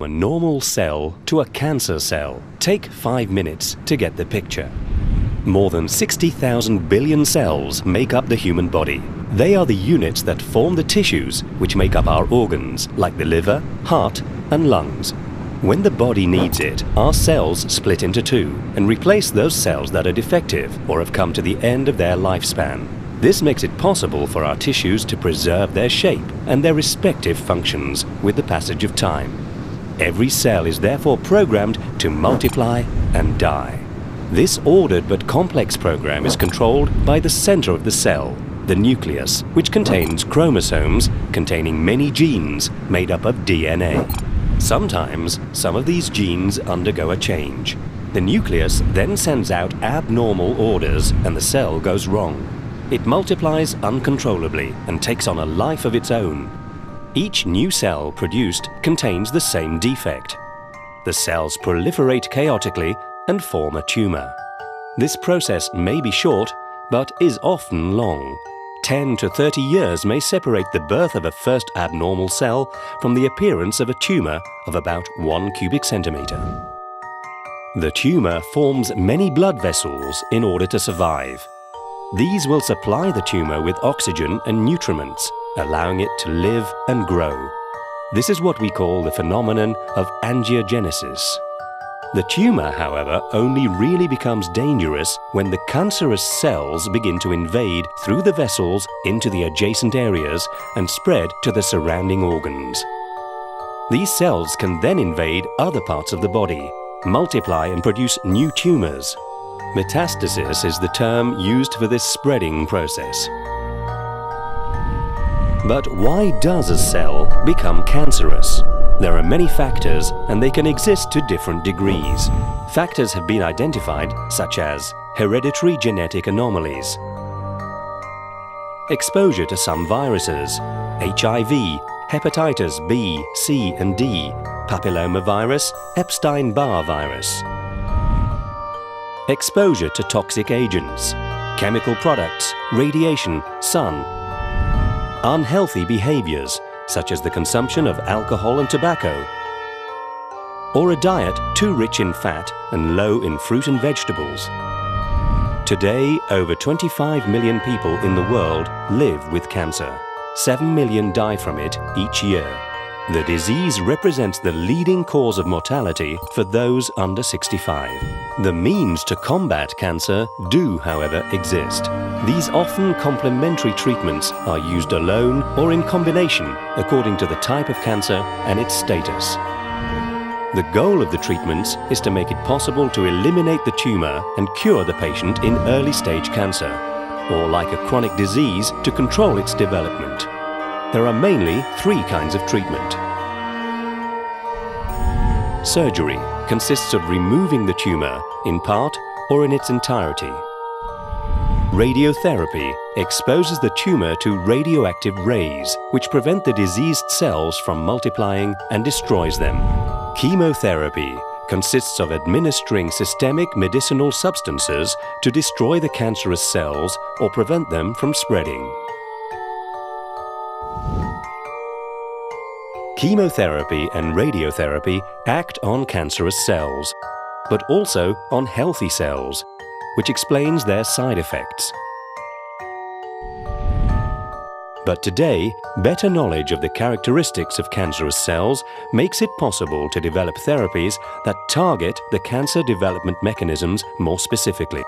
A normal cell to a cancer cell. Take 5 minutes to get the picture. More than 60,000 billion cells make up the human body. They are the units that form the tissues which make up our organs, like the liver, heart, and lungs. When the body needs it, our cells split into two and replace those cells that are defective or have come to the end of their lifespan. This makes it possible for our tissues to preserve their shape and their respective functions with the passage of time. Every cell is therefore programmed to multiply and die. This ordered but complex program is controlled by the center of the cell, the nucleus, which contains chromosomes containing many genes made up of DNA. Sometimes, some of these genes undergo a change. The nucleus then sends out abnormal orders and the cell goes wrong. It multiplies uncontrollably and takes on a life of its own. Each new cell produced contains the same defect. The cells proliferate chaotically and form a tumor. This process may be short, but is often long. 10 to 30 years may separate the birth of a first abnormal cell from the appearance of a tumor of about 1 cubic centimeter. The tumor forms many blood vessels in order to survive. These will supply the tumor with oxygen and nutriments, allowing it to live and grow. This is what we call the phenomenon of angiogenesis. The tumor, however, only really becomes dangerous when the cancerous cells begin to invade through the vessels into the adjacent areas and spread to the surrounding organs. These cells can then invade other parts of the body, multiply and produce new tumors. Metastasis is the term used for this spreading process. But why does a cell become cancerous? There are many factors and they can exist to different degrees. Factors have been identified such as hereditary genetic anomalies, exposure to some viruses, HIV, hepatitis B, C and D, papillomavirus, Epstein-Barr virus, exposure to toxic agents, chemical products, radiation, sun, unhealthy behaviors such as the consumption of alcohol and tobacco, or a diet too rich in fat and low in fruit and vegetables. Today, over 25 million people in the world live with cancer. 7 million die from it each year. The disease represents the leading cause of mortality for those under 65. The means to combat cancer do, however, exist. These often complementary treatments are used alone or in combination according to the type of cancer and its status. The goal of the treatments is to make it possible to eliminate the tumor and cure the patient in early-stage cancer, or like a chronic disease, to control its development. There are mainly 3 kinds of treatment. Surgery consists of removing the tumor in part or in its entirety. Radiotherapy exposes the tumor to radioactive rays, which prevent the diseased cells from multiplying and destroys them. Chemotherapy consists of administering systemic medicinal substances to destroy the cancerous cells or prevent them from spreading. Chemotherapy and radiotherapy act on cancerous cells, but also on healthy cells, which explains their side effects. But today, better knowledge of the characteristics of cancerous cells makes it possible to develop therapies that target the cancer development mechanisms more specifically.